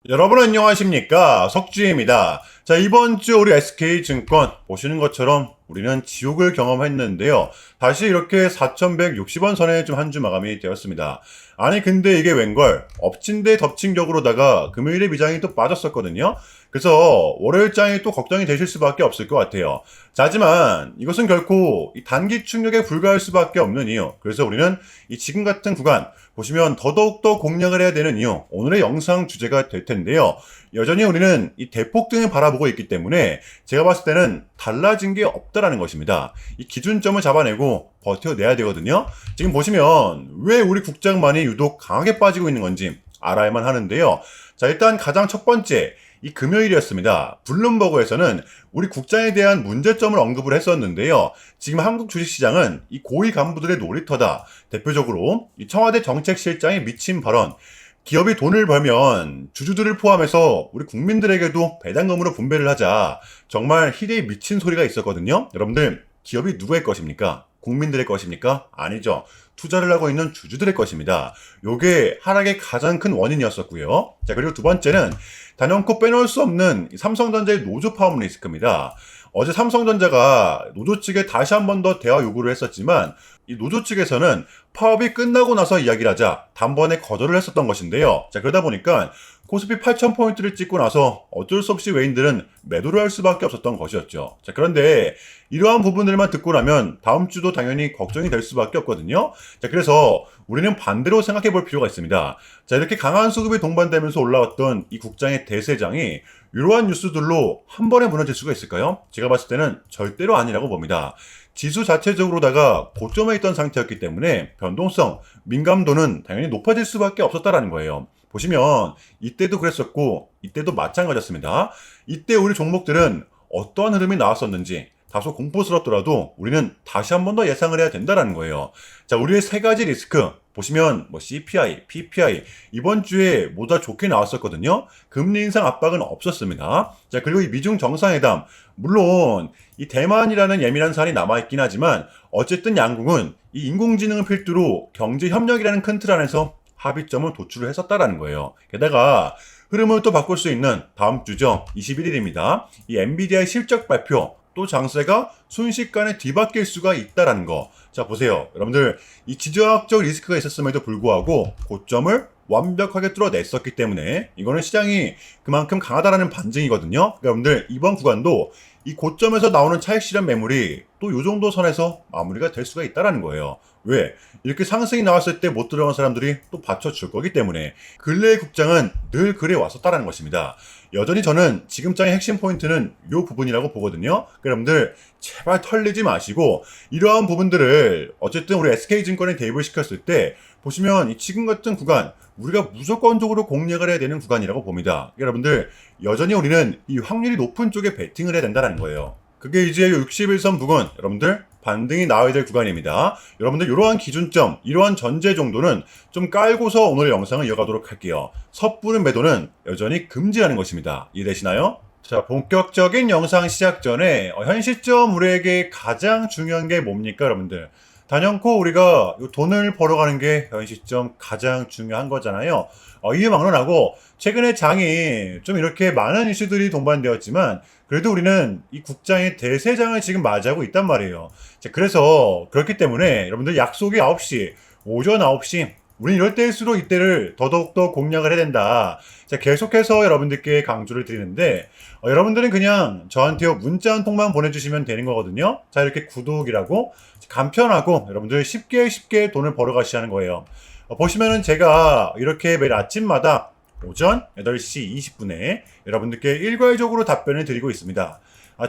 여러분 안녕하십니까? 석주입니다. 자, 이번 주 우리 SK증권 보시는 것처럼 우리는 지옥을 경험했는데요. 다시 이렇게 4,160원 선에 좀 한 주 마감이 되었습니다. 아니 근데 이게 웬걸? 엎친 데 덮친 격으로다가 금요일에 미장이 또 빠졌었거든요. 그래서 월요일장이 또 걱정이 되실 수밖에 없을 것 같아요. 자, 하지만 이것은 결코 이 단기 충격에 불과할 수밖에 없는 이유. 그래서 우리는 이 지금 같은 구간 보시면 더더욱더 공략을 해야 되는 이유. 오늘의 영상 주제가 될 텐데요. 여전히 우리는 이 대폭등을 바라보고 있기 때문에 제가 봤을 때는 달라진 게 없다라는 것입니다. 이 기준점을 잡아내고 버텨내야 되거든요. 지금 보시면 왜 우리 국장만이 유독 강하게 빠지고 있는 건지 알아야만 하는데요. 자, 일단 가장 첫 번째, 이 금요일이었습니다. 블룸버그에서는 우리 국장에 대한 문제점을 언급을 했었는데요. 지금 한국 주식시장은 이 고위 간부들의 놀이터다. 대표적으로 이 청와대 정책실장의 미친 발언. 기업이 돈을 벌면 주주들을 포함해서 우리 국민들에게도 배당금으로 분배를 하자. 정말 희대의 미친 소리가 있었거든요. 여러분들, 기업이 누구의 것입니까? 국민들의 것입니까? 아니죠. 투자를 하고 있는 주주들의 것입니다. 요게 하락의 가장 큰 원인이었었고요. 자, 그리고 두 번째는 단연코 빼놓을 수 없는 삼성전자의 노조 파업 리스크입니다. 어제 삼성전자가 노조 측에 다시 한 번 더 대화 요구를 했었지만 이 노조 측에서는 파업이 끝나고 나서 이야기를 하자 단번에 거절을 했었던 것인데요. 자, 그러다 보니까 코스피 8,000포인트를 찍고 나서 어쩔 수 없이 외인들은 매도를 할 수밖에 없었던 것이었죠. 자, 그런데 이러한 부분들만 듣고 나면 다음 주도 당연히 걱정이 될 수밖에 없거든요. 자, 그래서 우리는 반대로 생각해 볼 필요가 있습니다. 자, 이렇게 강한 수급이 동반되면서 올라왔던 이 국장의 대세장이 이러한 뉴스들로 한 번에 무너질 수가 있을까요? 제가 봤을 때는 절대로 아니라고 봅니다. 지수 자체적으로다가 고점에 있던 상태였기 때문에 변동성, 민감도는 당연히 높아질 수밖에 없었다라는 거예요. 보시면 이때도 그랬었고 이때도 마찬가지였습니다. 이때 우리 종목들은 어떠한 흐름이 나왔었는지 다소 공포스럽더라도 우리는 다시 한 번 더 예상을 해야 된다는 거예요. 자, 우리의 세 가지 리스크 보시면 CPI, PPI 이번 주에 모두 다 좋게 나왔었거든요. 금리 인상 압박은 없었습니다. 자, 그리고 이 미중 정상회담 물론 이 대만이라는 예민한 사안이 남아있긴 하지만 어쨌든 양국은 이 인공지능을 필두로 경제협력이라는 큰 틀 안에서 합의점을 도출을 했었다라는 거예요. 게다가 흐름을 또 바꿀 수 있는 다음 주죠. 21일입니다. 이 엔비디아의 실적 발표 또 장세가 순식간에 뒤바뀔 수가 있다라는 거. 자, 보세요. 여러분들 이 지정학적 리스크가 있었음에도 불구하고 고점을 완벽하게 뚫어냈었기 때문에 이거는 시장이 그만큼 강하다라는 반증이거든요. 그러니까 여러분들 이번 구간도 이 고점에서 나오는 차익 실현 매물이 또 이 정도 선에서 마무리가 될 수가 있다라는 거예요. 왜? 이렇게 상승이 나왔을 때 못 들어간 사람들이 또 받쳐줄 거기 때문에 근래의 국장은 늘 그래 왔었다라는 것입니다. 여전히 저는 지금장의 핵심 포인트는 이 부분이라고 보거든요. 여러분들 제발 털리지 마시고 이러한 부분들을 어쨌든 우리 SK증권에 대입을 시켰을 때 보시면 이 지금 같은 구간 우리가 무조건적으로 공략을 해야 되는 구간이라고 봅니다. 여러분들 여전히 우리는 이 확률이 높은 쪽에 베팅을 해야 된다는 거예요. 그게 이제 61선 부근 여러분들 반등이 나와야 될 구간입니다. 여러분들 이러한 기준점, 이러한 전제 정도는 좀 깔고서 오늘 영상을 이어가도록 할게요. 섣부른 매도는 여전히 금지하는 것입니다. 이해되시나요? 자, 본격적인 영상 시작 전에 현 시점 우리에게 가장 중요한 게 뭡니까, 여러분들? 단연코 우리가 돈을 벌어가는 게 현 시점 가장 중요한 거잖아요. 이유 막론하고 최근에 장이 좀 이렇게 많은 이슈들이 동반되었지만 그래도 우리는 이 국장의 대세장을 지금 맞이하고 있단 말이에요. 자, 그래서 그렇기 때문에 여러분들 약속이 9시, 오전 9시 우리는 이럴 때일수록 이때를 더더욱더 공략을 해야 된다. 자, 계속해서 여러분들께 강조를 드리는데 여러분들은 그냥 저한테 문자 한 통만 보내주시면 되는 거거든요. 자, 이렇게 구독이라고 간편하고 여러분들 쉽게 돈을 벌어가시는 거예요. 보시면은 제가 이렇게 매일 아침마다 오전 8시 20분에 여러분들께 일괄적으로 답변을 드리고 있습니다.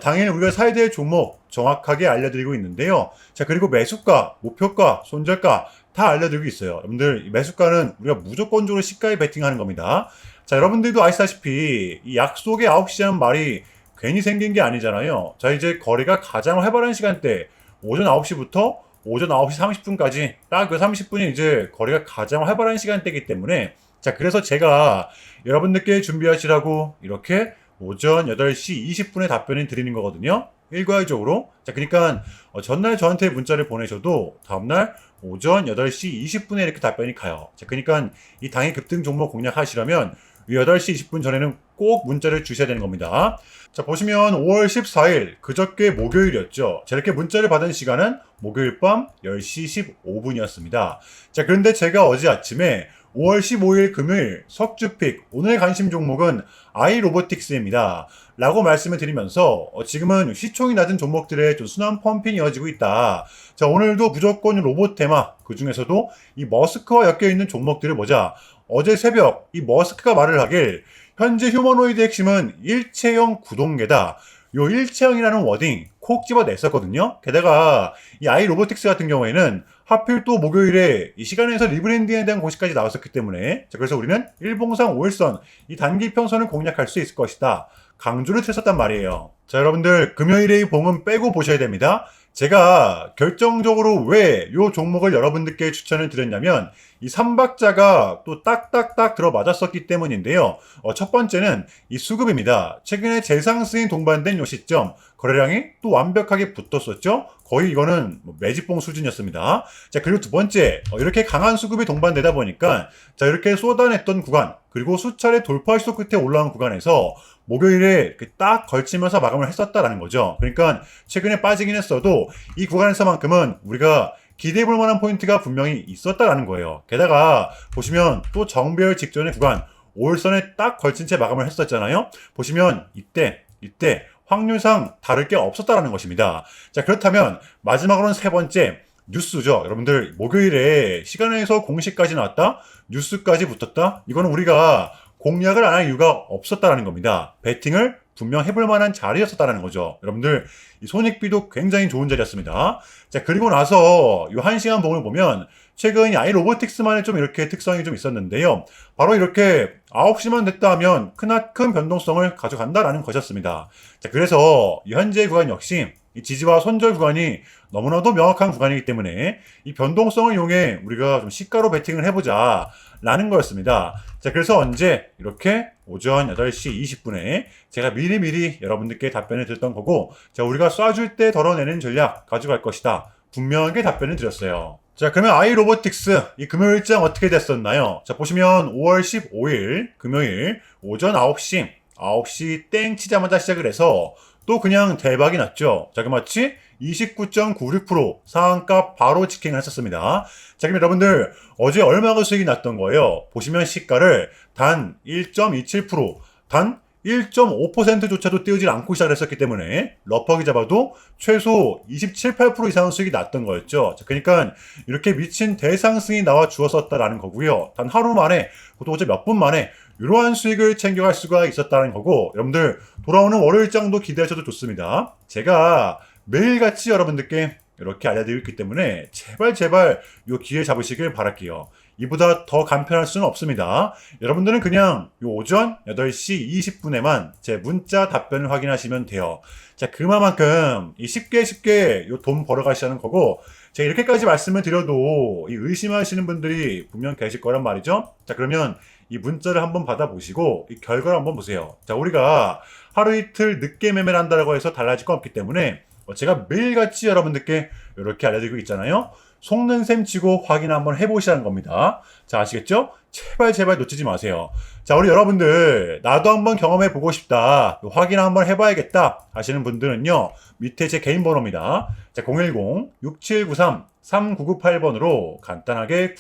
당연히 우리가 사야 될 종목 정확하게 알려드리고 있는데요. 자, 그리고 매수가, 목표가, 손절가 다 알려드리고 있어요. 여러분들 매수가는 우리가 무조건적으로 시가에 베팅하는 겁니다. 자, 여러분들도 아시다시피 이 약속의 9시라는 말이 괜히 생긴 게 아니잖아요. 자, 이제 거래가 가장 활발한 시간대 오전 9시부터 오전 9시 30분까지 딱 그 30분이 이제 거래가 가장 활발한 시간대이기 때문에 자, 그래서 제가 여러분들께 준비하시라고 이렇게 오전 8시 20분에 답변을 드리는 거거든요. 일괄적으로. 자, 그러니까 전날 저한테 문자를 보내셔도 다음날 오전 8시 20분에 이렇게 답변이 가요. 자, 그러니까 이 당일 급등 종목 공략하시려면 8시 20분 전에는 꼭 문자를 주셔야 되는 겁니다. 자, 보시면 5월 14일 그저께 목요일이었죠. 자, 이렇게 문자를 받은 시간은 목요일 밤 10시 15분이었습니다. 자, 그런데 제가 어제 아침에 5월 15일 금요일 석주픽 오늘 관심 종목은 아이로보틱스입니다. 라고 말씀을 드리면서 지금은 시총이 낮은 종목들의 좀 순환 펌핑이 이어지고 있다. 자, 오늘도 무조건 로봇 테마, 그 중에서도 이 머스크와 엮여있는 종목들을 보자. 어제 새벽 이 머스크가 말을 하길 현재 휴머노이드 핵심은 일체형 구동계다. 요 일체형이라는 워딩 콕 집어냈었거든요. 게다가 이 아이로보틱스 같은 경우에는 하필 또 목요일에 이 시간에서 리브랜딩에 대한 공시까지 나왔었기 때문에 자, 그래서 우리는 일봉상 5일선 이 단기 평선을 공략할 수 있을 것이다. 강조를 했었단 말이에요. 자, 여러분들 금요일의 이 봉은 빼고 보셔야 됩니다. 제가 결정적으로 왜 이 종목을 여러분들께 추천을 드렸냐면 이 3박자가 또 딱딱딱 들어맞았었기 때문인데요. 첫 번째는 이 수급입니다. 최근에 재상승이 동반된 요 시점 거래량이 또 완벽하게 붙었었죠. 거의 이거는 매집봉 수준이었습니다. 자, 그리고 두 번째 이렇게 강한 수급이 동반되다 보니까 자, 이렇게 쏟아냈던 구간 그리고 수차례 돌파 시도 끝에 올라온 구간에서 목요일에 딱 걸치면서 마감을 했었다라는 거죠. 그러니까 최근에 빠지긴 했어도 이 구간에서만큼은 우리가 기대해볼 만한 포인트가 분명히 있었다라는 거예요. 게다가 보시면 또 정배열 직전의 구간 5일선에 딱 걸친 채 마감을 했었잖아요. 보시면 이때 확률상 다를 게 없었다라는 것입니다. 자, 그렇다면 마지막으로는 세 번째 뉴스죠. 여러분들 목요일에 시간에서 공시까지 나왔다, 뉴스까지 붙었다. 이거는 우리가 공략을 안 할 이유가 없었다라는 겁니다. 배팅을 분명 해볼 만한 자리였었다라는 거죠. 여러분들 이 손익비도 굉장히 좋은 자리였습니다. 자, 그리고 나서 이 1시간 봉을 보면 최근 이 아이로보틱스만의 좀 이렇게 특성이 좀 있었는데요. 바로 이렇게 9시만 됐다 하면 크나큰 변동성을 가져간다라는 것이었습니다. 자, 그래서 이 현재 구간 역시 이 지지와 손절 구간이 너무나도 명확한 구간이기 때문에 이 변동성을 이용해 우리가 좀 시가로 베팅을 해보자 라는 거였습니다. 자, 그래서 언제 이렇게 오전 8시 20분에 제가 미리미리 여러분들께 답변을 드렸던 거고 자, 우리가 쏴줄 때 덜어내는 전략 가져갈 것이다. 분명하게 답변을 드렸어요. 자, 그러면 아이로보틱스 이 금요일 일정 어떻게 됐었나요? 자, 보시면 5월 15일 금요일 오전 9시 땡 치자마자 시작을 해서 또 그냥 대박이 났죠. 자, 그 마치 29.96% 상한가 바로 직행을 했었습니다. 자, 그럼 여러분들 어제 얼마가 수익이 났던 거예요? 보시면 시가를 단 1.27%, 단 1.5%조차도 띄우질 않고 시작을 했었기 때문에 러퍼기 잡아도 최소 27, 8% 이상의 수익이 났던 거였죠. 자, 그러니까 이렇게 미친 대상승이 나와 주었었다라는 거고요. 단 하루 만에, 그것도 어제 몇 분 만에 이러한 수익을 챙겨갈 수가 있었다는 거고 여러분들 돌아오는 월요일장도 기대하셔도 좋습니다. 제가 매일같이 여러분들께 이렇게 알려드리기 때문에 제발 이 기회 잡으시길 바랄게요. 이보다 더 간편할 수는 없습니다. 여러분들은 그냥 요 오전 8시 20분에만 제 문자 답변을 확인하시면 돼요. 자, 그만큼 쉽게 요 돈 벌어가시자는 거고 제가 이렇게까지 말씀을 드려도 이 의심하시는 분들이 분명 계실 거란 말이죠. 자, 그러면 이 문자를 한번 받아보시고 이 결과를 한번 보세요. 자, 우리가 하루 이틀 늦게 매매를 한다고 해서 달라질 건 없기 때문에 제가 매일같이 여러분들께 이렇게 알려드리고 있잖아요. 속는 셈 치고 확인 한번 해보시라는 겁니다. 자, 아시겠죠? 제발 놓치지 마세요. 자, 우리 여러분들 나도 한번 경험해 보고 싶다, 확인 한번 해봐야겠다 하시는 분들은요, 밑에 제 개인 번호입니다. 자, 010-6793-3998번으로 간단하게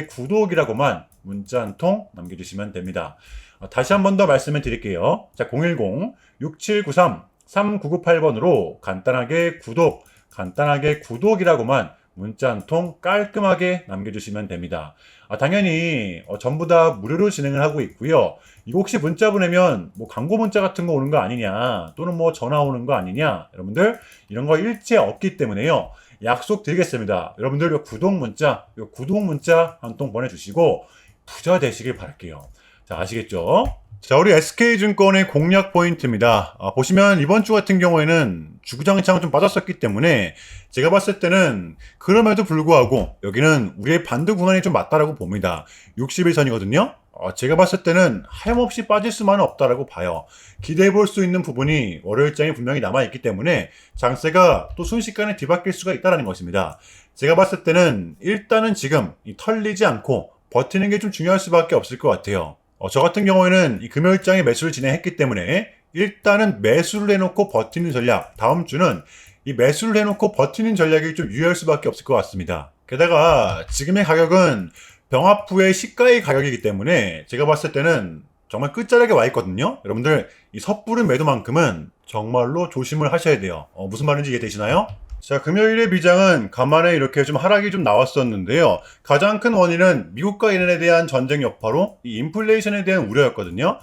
구독이라고만 문자 한 통 남겨주시면 됩니다. 다시 한 번 더 말씀을 드릴게요. 자, 010-6793-3998번으로 간단하게 구독이라고만 문자 한 통 깔끔하게 남겨주시면 됩니다. 당연히 전부 다 무료로 진행을 하고 있고요. 이거 혹시 문자 보내면 뭐 광고 문자 같은 거 오는 거 아니냐, 또는 뭐 전화 오는 거 아니냐, 여러분들 이런 거 일체 없기 때문에요. 약속 드리겠습니다. 여러분들 요 구독 문자 한 통 보내주시고 부자 되시길 바랄게요. 자, 아시겠죠? 자, 우리 SK증권의 공략 포인트입니다. 보시면 이번 주 같은 경우에는 주구장창 좀 빠졌었기 때문에 제가 봤을 때는 그럼에도 불구하고 여기는 우리의 반등 구간이 좀 맞다라고 봅니다. 61선이거든요. 제가 봤을 때는 하염없이 빠질 수만은 없다라고 봐요. 기대해 볼 수 있는 부분이 월요일장에 분명히 남아있기 때문에 장세가 또 순식간에 뒤바뀔 수가 있다는 것입니다. 제가 봤을 때는 일단은 지금 털리지 않고 버티는 게 좀 중요할 수밖에 없을 것 같아요. 저 같은 경우에는 이 금요일장에 매수를 진행했기 때문에 일단은 매수를 해놓고 버티는 전략, 다음 주는 이 매수를 해놓고 버티는 전략이 좀 유효할 수밖에 없을 것 같습니다. 게다가 지금의 가격은 병합 후의 시가의 가격이기 때문에 제가 봤을 때는 정말 끝자락에 와 있거든요. 여러분들 이 섣부른 매도만큼은 정말로 조심을 하셔야 돼요. 무슨 말인지 이해되시나요? 자, 금요일의 미장은 간만에 이렇게 좀 하락이 좀 나왔었는데요. 가장 큰 원인은 미국과 이란에 대한 전쟁 여파로 이 인플레이션에 대한 우려였거든요.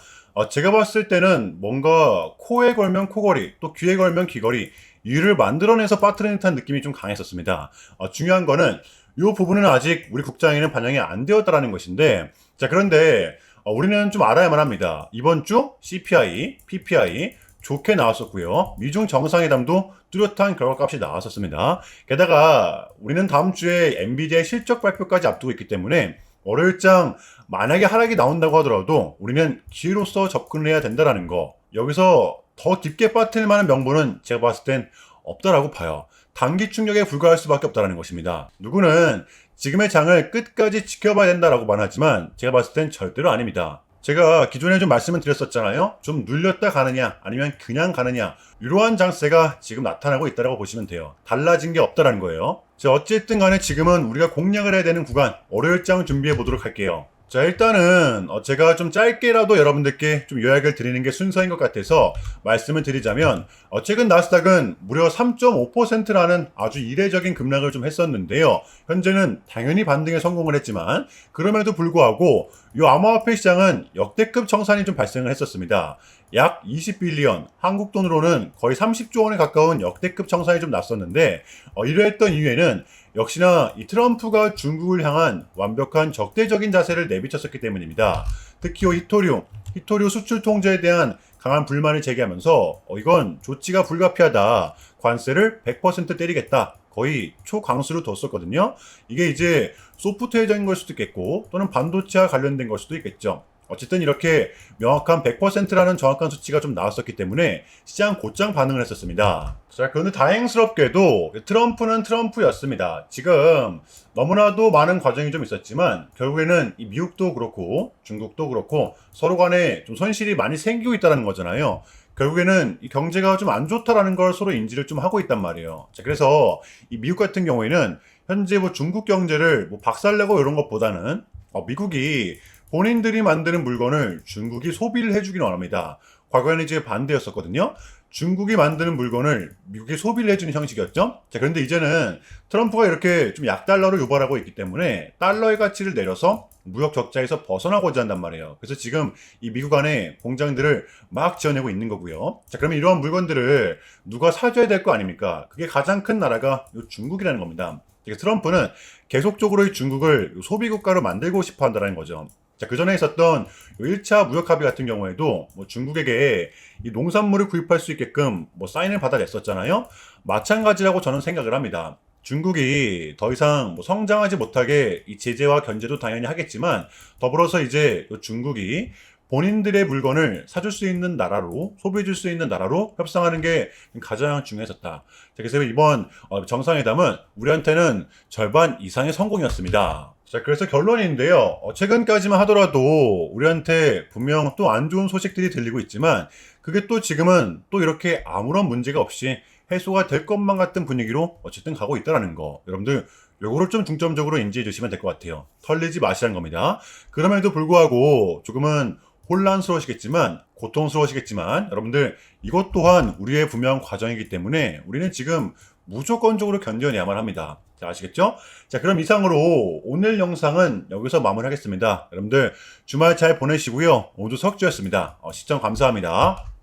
제가 봤을 때는 뭔가 코에 걸면 코걸이, 또 귀에 걸면 귀걸이, 이를 만들어내서 빠뜨리는 듯한 느낌이 좀 강했었습니다. 중요한 거는 이 부분은 아직 우리 국장에는 반영이 안 되었다라는 것인데, 자, 그런데 우리는 좀 알아야만 합니다. 이번 주 CPI, PPI 좋게 나왔었고요. 미중 정상회담도 뚜렷한 결과값이 나왔었습니다. 게다가 우리는 다음 주에 엔비디아의 실적 발표까지 앞두고 있기 때문에 월요일장 만약에 하락이 나온다고 하더라도 우리는 기회로서 접근을 해야 된다는 거. 여기서 더 깊게 빠뜨릴 만한 명분은 제가 봤을 땐 없다라고 봐요. 단기 충격에 불과할 수밖에 없다는 것입니다. 누구는 지금의 장을 끝까지 지켜봐야 된다라고 말하지만 제가 봤을 땐 절대로 아닙니다. 제가 기존에 좀 말씀을 드렸었잖아요. 좀 눌렸다 가느냐 아니면 그냥 가느냐, 이러한 장세가 지금 나타나고 있다고 보시면 돼요. 달라진 게 없다라는 거예요. 자, 어쨌든 간에 지금은 우리가 공략을 해야 되는 구간, 월요일장 준비해 보도록 할게요. 자, 일단은 제가 좀 짧게라도 여러분들께 좀 요약을 드리는 게 순서인 것 같아서 말씀을 드리자면, 최근 나스닥은 무려 3.5%라는 아주 이례적인 급락을 좀 했었는데요. 현재는 당연히 반등에 성공을 했지만 그럼에도 불구하고 이 암호화폐 시장은 역대급 청산이 좀 발생을 했었습니다. 약 20빌리언, 한국 돈으로는 거의 30조 원에 가까운 역대급 청산이 좀 났었는데, 이러했던 이유에는 역시나 이 트럼프가 중국을 향한 완벽한 적대적인 자세를 내비쳤었기 때문입니다. 특히 히토류 수출 통제에 대한 강한 불만을 제기하면서 이건 조치가 불가피하다, 관세를 100% 때리겠다, 거의 초강수를 뒀었거든요. 이게 이제 소프트웨어적인 걸 수도 있겠고 또는 반도체와 관련된 걸 수도 있겠죠. 어쨌든 이렇게 명확한 100%라는 정확한 수치가 좀 나왔었기 때문에 시장 곧장 반응을 했었습니다. 자, 그런데 다행스럽게도 트럼프는 트럼프였습니다. 지금 너무나도 많은 과정이 좀 있었지만 결국에는 이 미국도 그렇고 중국도 그렇고 서로 간에 좀 손실이 많이 생기고 있다는 거잖아요. 결국에는 이 경제가 좀 안 좋다라는 걸 서로 인지를 좀 하고 있단 말이에요. 자, 그래서 이 미국 같은 경우에는 현재 뭐 중국 경제를 뭐 박살내고 이런 것보다는 미국이 본인들이 만드는 물건을 중국이 소비를 해주기는 원합니다. 과거에는 이제 반대였었거든요. 중국이 만드는 물건을 미국이 소비를 해주는 형식이었죠. 자, 그런데 이제는 트럼프가 이렇게 좀 약달러를 유발하고 있기 때문에 달러의 가치를 내려서 무역 적자에서 벗어나고자 한단 말이에요. 그래서 지금 이 미국 안에 공장들을 막 지어내고 있는 거고요. 자, 그러면 이러한 물건들을 누가 사줘야 될 거 아닙니까? 그게 가장 큰 나라가 중국이라는 겁니다. 그러니까 트럼프는 계속적으로 이 중국을 소비국가로 만들고 싶어 한다는 거죠. 자, 그 전에 있었던 1차 무역 합의 같은 경우에도 뭐 중국에게 이 농산물을 구입할 수 있게끔 뭐 사인을 받아냈었잖아요. 마찬가지라고 저는 생각을 합니다. 중국이 더 이상 뭐 성장하지 못하게 이 제재와 견제도 당연히 하겠지만 더불어서 이제 중국이 본인들의 물건을 사줄 수 있는 나라로, 소비해줄 수 있는 나라로 협상하는 게 가장 중요했었다. 자, 그래서 이번 정상회담은 우리한테는 절반 이상의 성공이었습니다. 자, 그래서 결론인데요. 최근까지만 하더라도 우리한테 분명 또 안 좋은 소식들이 들리고 있지만 그게 또 지금은 또 이렇게 아무런 문제가 없이 해소가 될 것만 같은 분위기로 어쨌든 가고 있다는 거. 여러분들 요거를 좀 중점적으로 인지해 주시면 될 것 같아요. 털리지 마시라는 겁니다. 그럼에도 불구하고 조금은 혼란스러우시겠지만 고통스러우시겠지만 여러분들 이것 또한 우리의 분명한 과정이기 때문에 우리는 지금 무조건적으로 견뎌내야만 합니다. 자, 아시겠죠? 자, 그럼 이상으로 오늘 영상은 여기서 마무리하겠습니다. 여러분들 주말 잘 보내시고요. 모두 석주였습니다. 시청 감사합니다.